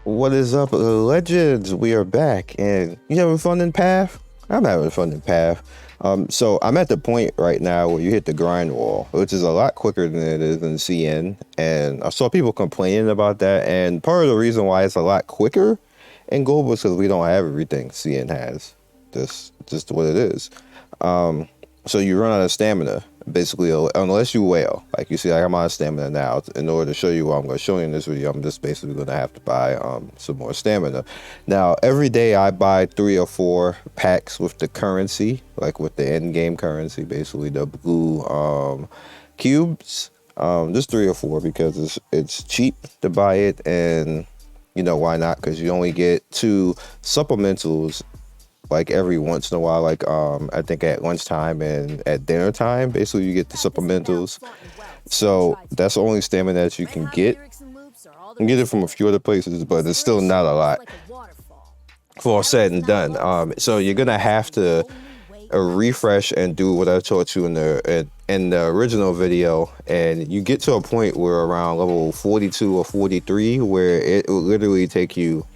What is up, legends? We are back, and you having fun in Path? I'm having fun in Path. So I'm at the point right now where you hit the grind wall, which is a lot quicker than it is in CN, and I saw people complaining about that. And part of the reason why it's a lot quicker in Global is because we don't have everything CN has. That's just what it is. So you run out of stamina, basically, unless you wail. Like you see, like I'm out of stamina now. In order to show you what I'm going to show you in this video, I'm just basically going to have to buy some more stamina. Now, every day I buy 3 or 4 packs with the currency, like with the end game currency, basically the blue cubes. Just 3 or 4 because it's cheap to buy it, and you know why not? Because you only get 2 supplementals like every once in a while, like I think at lunchtime and at dinner time, basically you get the supplementals. So that's the only stamina that you can get. You can get it from a few other places, but it's still not a lot for all said and done. So you're gonna have to refresh and do what I taught you in the original video, and you get to a point where around level 42 or 43 where it will literally take you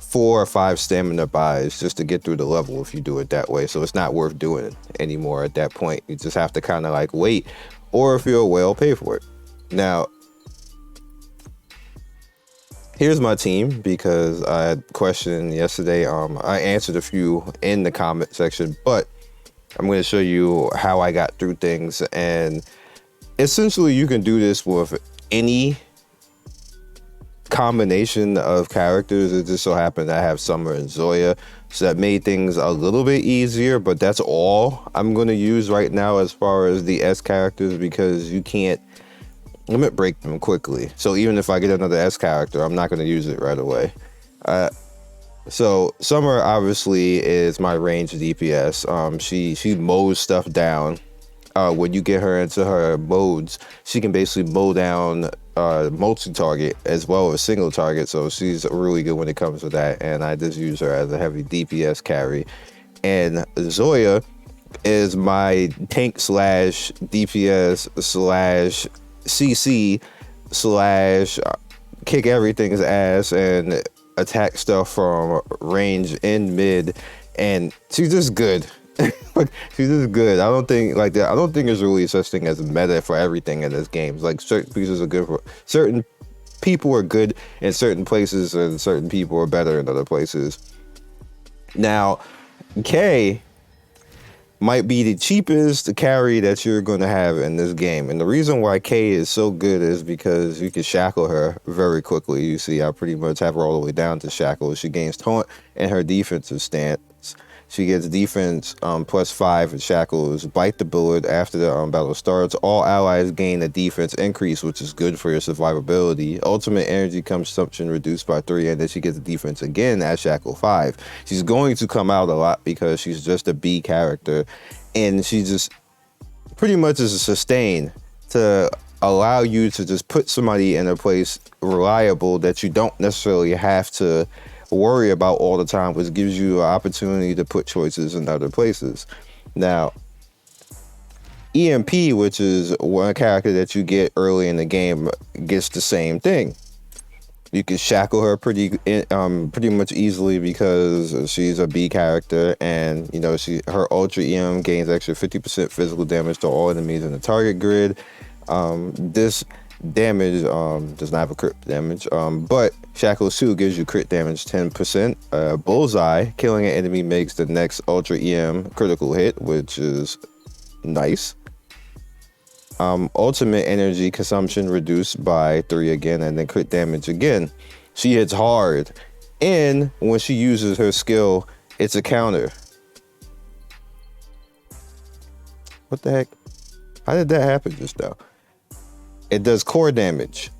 4 or 5 stamina buys just to get through the level if you do it that way. So it's not worth doing it anymore at that point. You just have to kind of like wait, or if you're well, pay for it. Now, here's my team, because I had a question yesterday. I answered a few in the comment section, but I'm going to show you how I got through things. And essentially you can do this with any combination of characters. It just so happened I have Summer and Zoya, so that made things a little bit easier, but that's all I'm going to use right now as far as the S characters, because you can't limit break them quickly. So even if I get another S character, I'm not going to use it right away. So Summer obviously is my range DPS. She mows stuff down. When you get her into her modes, she can basically mow down multi-target as well as single target, so she's really good when it comes to that, and I just use her as a heavy DPS carry. And Zoya is my tank slash DPS slash CC slash kick everything's ass and attack stuff from range in mid, and she's just good. She's just good. I don't think like that. I don't think there's really such thing as a meta for everything in this game. Like certain pieces are good for certain people, are good in certain places, and certain people are better in other places. Now, K might be the cheapest carry that you're going to have in this game, and the reason why K is so good is because you can shackle her very quickly. You see, I pretty much have her all the way down to shackle. She gains taunt and her defensive stance. She gets defense +5 and shackles, bite the bullet after the battle starts. All allies gain a defense increase, which is good for your survivability. Ultimate energy consumption reduced by 3, and then she gets a defense again at shackle 5. She's going to come out a lot because she's just a B character, and she just pretty much is a sustain to allow you to just put somebody in a place reliable that you don't necessarily have to worry about all the time, which gives you an opportunity to put choices in other places. Now, EMP, which is one character that you get early in the game, gets the same thing. You can shackle her pretty much easily because she's a B character, and you know her Ultra EM gains extra 50% physical damage to all enemies in the target grid. This damage does not have a crit damage, but Shackles 2 gives you crit damage 10%. Bullseye, killing an enemy makes the next Ultra EM critical hit, which is nice. Ultimate energy consumption reduced by 3 again, and then crit damage again. She hits hard, and when she uses her skill, it's a counter. What the heck? How did that happen just now? It does core damage.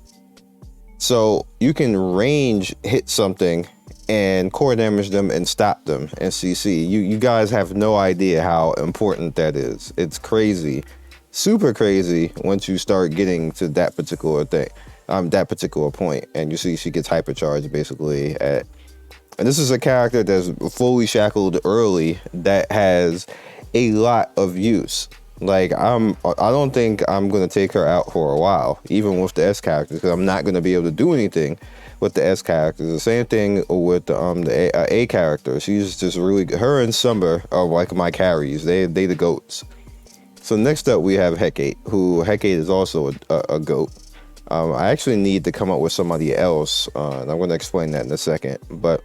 So you can range hit something and core damage them and stop them in CC. You guys have no idea how important that is. It's crazy. Super crazy once you start getting to that particular thing, that particular point. And you see she gets hypercharged basically at, and this is a character that's fully shackled early that has a lot of use. Like I don't think I'm gonna take her out for a while, even with the S characters, because I'm not gonna be able to do anything with the S characters. The same thing with the A character. She's just really good. Her and Summer are like my carries. They the goats. So next up we have Hecate, who Hecate is also a goat. I actually need to come up with somebody else, and I'm gonna explain that in a second. But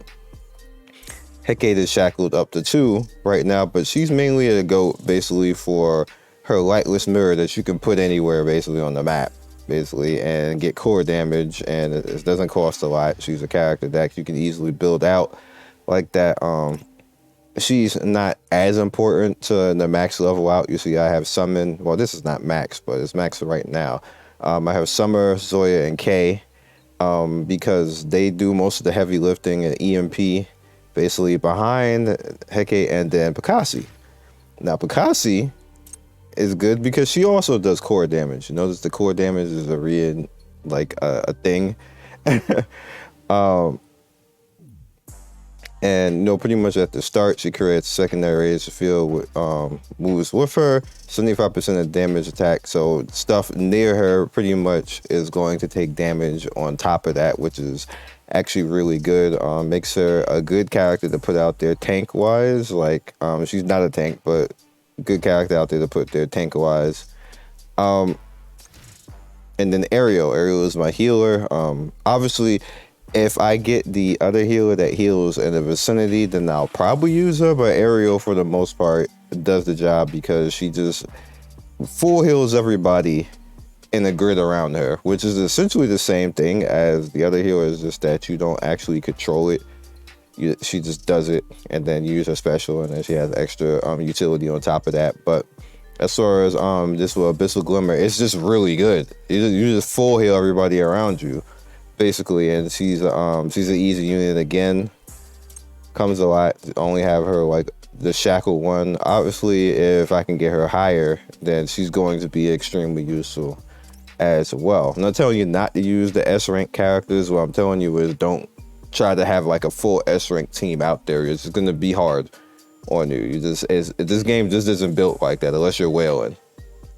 Hecate is shackled up to 2 right now, but she's mainly a goat basically for her lightless mirror that you can put anywhere basically on the map, basically, and get core damage, and it doesn't cost a lot. She's a character that you can easily build out like that. She's not as important to the max level out. You see I have summon, well, this is not max, but it's max right now. I have Summer, Zoya, and Kay, because they do most of the heavy lifting and EMP basically behind Hecate, and then Picassi. Now Picassi is good because she also does core damage. You notice the core damage is a thing. And pretty much at the start, she creates secondary radius field with moves with her, 75% of damage attack. So stuff near her pretty much is going to take damage on top of that, which is actually really good. Makes her a good character to put out there tank wise. Like she's not a tank, but good character out there to put there tank wise. And then Ariel is my healer. Obviously, if I get the other healer that heals in the vicinity, then I'll probably use her. But Ariel, for the most part, does the job because she just full heals everybody in the grid around her, which is essentially the same thing as the other healer. Is just that you don't actually control it. She just does it and then use her special, and then she has extra utility on top of that. But as far as this Abyssal Glimmer, it's just really good. You just full heal everybody around you, basically, and she's an easy unit again. Comes a lot. Only have her like the Shackle one. Obviously, if I can get her higher, then she's going to be extremely useful as well. I'm not telling you not to use the S rank characters. What I'm telling you is don't try to have like a full S rank team out there. It's just gonna be hard on you. This game just isn't built like that unless you're whaling.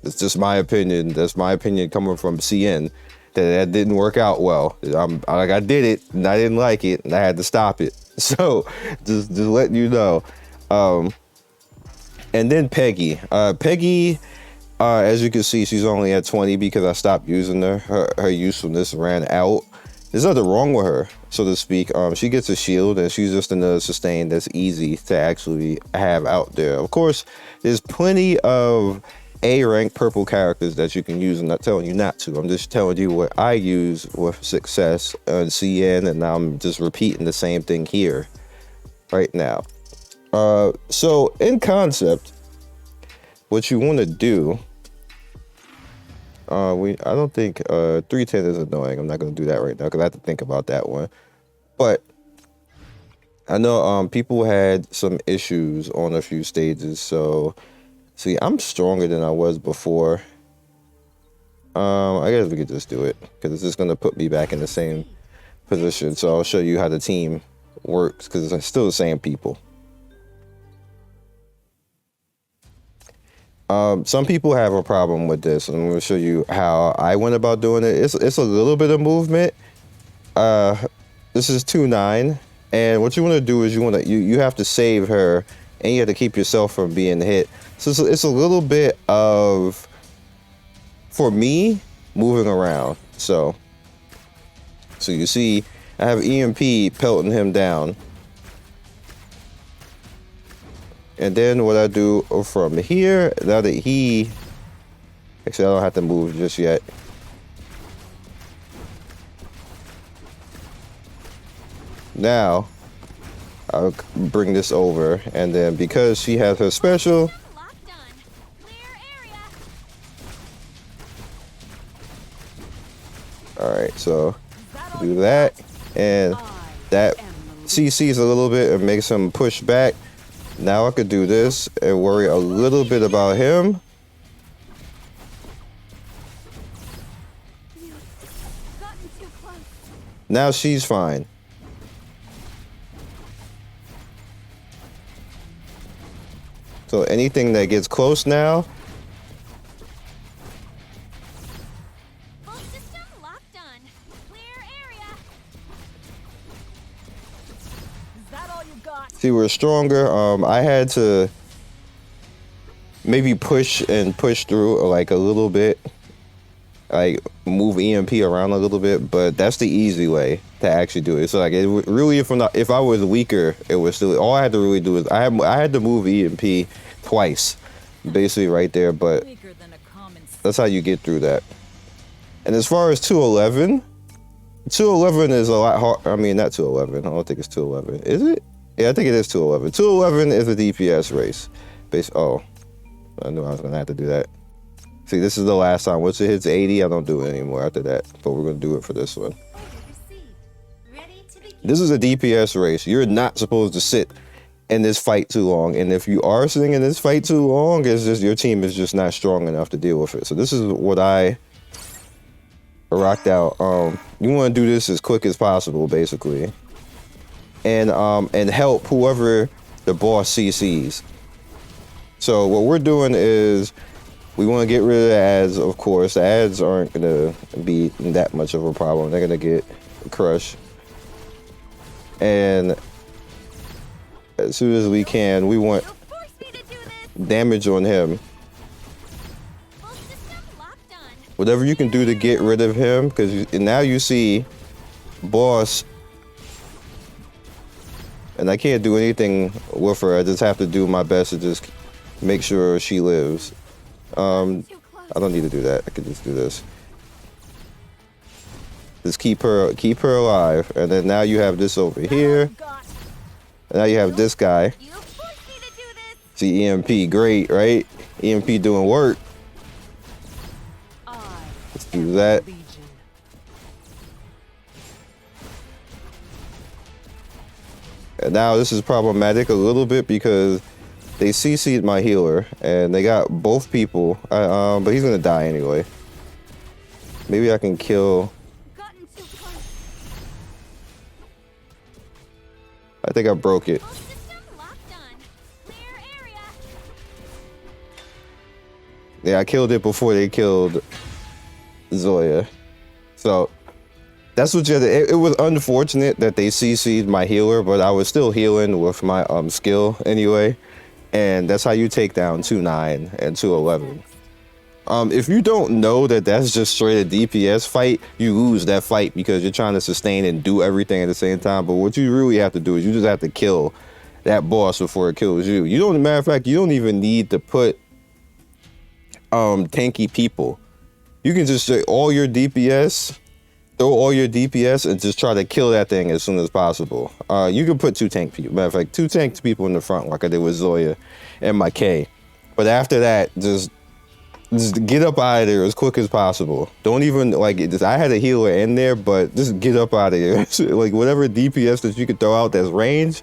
It's just my opinion. That's my opinion coming from CN. That didn't work out well. I did it and I didn't like it and I had to stop it. So just letting you know. And then Peggy. Peggy, as you can see, she's only at 20 because I stopped using her. Her usefulness ran out. There's nothing wrong with her, so to speak. She gets a shield, and she's just another sustain that's easy to actually have out there. Of course, there's plenty of A-rank purple characters that you can use. I'm not telling you not to. I'm just telling you what I use with success on CN, and I'm just repeating the same thing here right now. So in concept, what you want to do, I don't think 310 is annoying. I'm not going to do that right now because I have to think about that one. But I know people had some issues on a few stages. So see, I'm stronger than I was before. I guess we could just do it because it's just going to put me back in the same position. So I'll show you how the team works because it's still the same people. Some people have a problem with this, and I'm going to show you how I went about doing it. It's a little bit of movement. This is 2-9, and what you want to do is you have to save her, and you have to keep yourself from being hit. So it's a little bit of, for me, moving around. So you see, I have EMP pelting him down. And then what I do from here, now that actually I don't have to move just yet. Now, I'll bring this over, and then because she has her special, alright, so do that, and that CC's a little bit and makes him push back. Now I could do this and worry a little bit about him. Now she's fine. So anything that gets close now, See, we're stronger. I had to maybe push through like a little bit, like move EMP around a little bit, but that's the easy way to actually do it. So like, really, if I was weaker, it was still, all I had to really do is I had to move EMP twice, basically right there. But that's how you get through that. And as far as 211 is a lot hard. I mean, not 211. I don't think it's 211. Is it? Yeah, I think it is 211. 211 is a DPS race. Oh, I knew I was gonna have to do that. See, this is the last time. Once it hits 80, I don't do it anymore after that. But we're gonna do it for this one. This is a DPS race. You're not supposed to sit in this fight too long. And if you are sitting in this fight too long, it's just your team is just not strong enough to deal with it. So this is what I rocked out. You want to do this as quick as possible, basically, and help whoever the boss CCs. So what we're doing is we want to get rid of the ads. Of course, the ads aren't gonna be that much of a problem. They're gonna get crushed, and as soon as we can, we want damage on him. Whatever you can do to get rid of him, because now you see boss, and I can't do anything with her. I just have to do my best to just make sure she lives. I don't need to do that. I can just do this. Just keep her alive, and then now you have this over here. And now you have this guy. See, EMP, great, right? EMP doing work. Let's do that. And now this is problematic a little bit because they CC'd my healer and they got both people, but he's gonna die anyway. Maybe I can kill. I think I broke it. Yeah, I killed it before they killed Zoya. So that's what you had to, it was unfortunate that they CC'd my healer, but I was still healing with my skill anyway. And that's how you take down 2-9 and 2-11. If you don't know that that's just straight a DPS fight, you lose that fight because you're trying to sustain and do everything at the same time. But what you really have to do is you just have to kill that boss before it kills you. You don't, matter of fact, you don't even need to put tanky people. You can just throw all your DPS and just try to kill that thing as soon as possible. You can put 2 tank people. Matter of fact, 2 tank people in the front like I did with Zoya and my K. But after that, just get up out of there as quick as possible. Don't even, like, I had a healer in there, but just get up out of here. Like, whatever DPS that you could throw out that's range,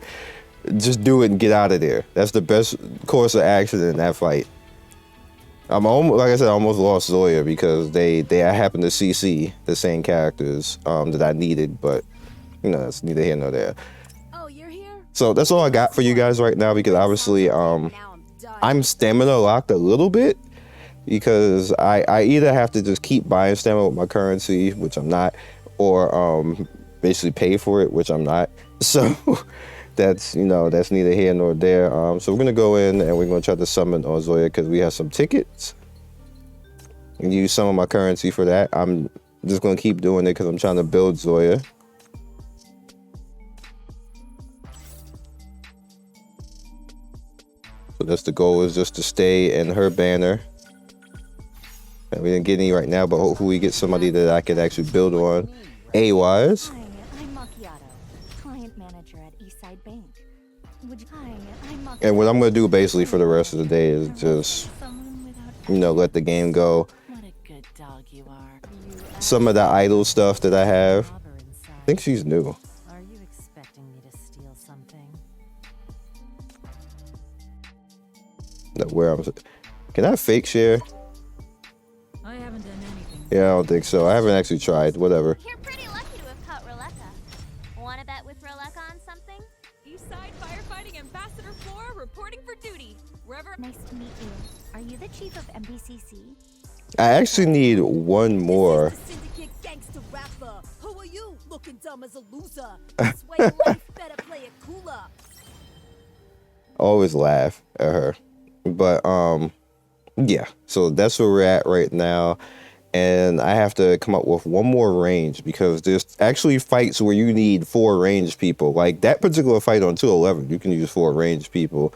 just do it and get out of there. That's the best course of action in that fight. I'm almost, like I said, I almost lost Zoya because they happened to CC the same characters that I needed, but you know, that's neither here nor there. Oh, you're here? So that's all I got for you guys right now, because obviously I'm stamina locked a little bit because I either have to just keep buying stamina with my currency, which I'm not, or basically pay for it, which I'm not. So that's, you know, that's neither here nor there. So we're gonna go in and we're gonna try to summon on Zoya because we have some tickets and use some of my currency for that. I'm just gonna keep doing it because I'm trying to build Zoya. So that's the goal, is just to stay in her banner. And we didn't get any right now, but hopefully we get somebody that I can actually build on A-wise. And what I'm going to do basically for the rest of the day is just, you know, let the game go. Some of the idle stuff that I have. I think she's new. Are you expecting me to steal something? No, where I'm. Can I fake share? I haven't done anything. Yeah, I don't think so. I haven't actually tried. Whatever. You're pretty lucky to have caught Roleka. Want to bet with Roleka on something? Eastside Firefighting Ambassador Flora reporting for duty. Wherever. Nice to meet you. Are you the Chief of MBCC? I actually need one more. Syndicate gangster rapper. Who are you? Looking dumb as a loser. This way of life, better play it cooler. I always laugh at her. But yeah, so that's where we're at right now. And I have to come up with one more range because there's actually fights where you need 4 ranged people. Like that particular fight on 211, you can use 4 ranged people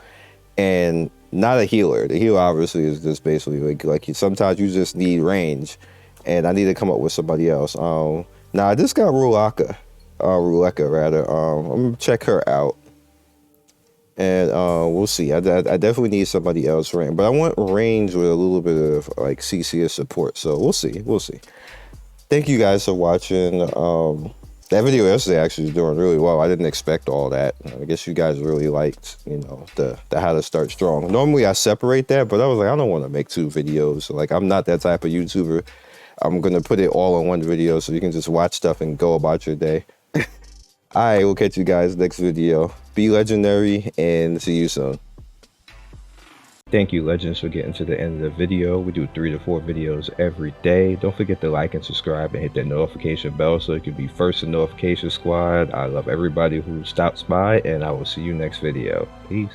and not a healer. The healer obviously is just basically like sometimes you just need range, and I need to come up with somebody else. Now I just got Ruleka rather. I'm gonna check her out. And we'll see. I definitely need somebody else range, but I want range with a little bit of like CCS support. So we'll see. We'll see. Thank you guys for watching. That video yesterday actually is doing really well. I didn't expect all that. I guess you guys really liked, you know, the how to start strong. Normally I separate that, but I was like, I don't want to make 2 videos. Like I'm not that type of YouTuber. I'm gonna put it all in one video so you can just watch stuff and go about your day. All right, we'll catch you guys next video. Be legendary and see you soon. Thank you, Legends, for getting to the end of the video. We do 3 to 4 videos every day. Don't forget to like and subscribe and hit that notification bell so you can be first in notification squad. I love everybody who stops by, and I will see you next video. Peace.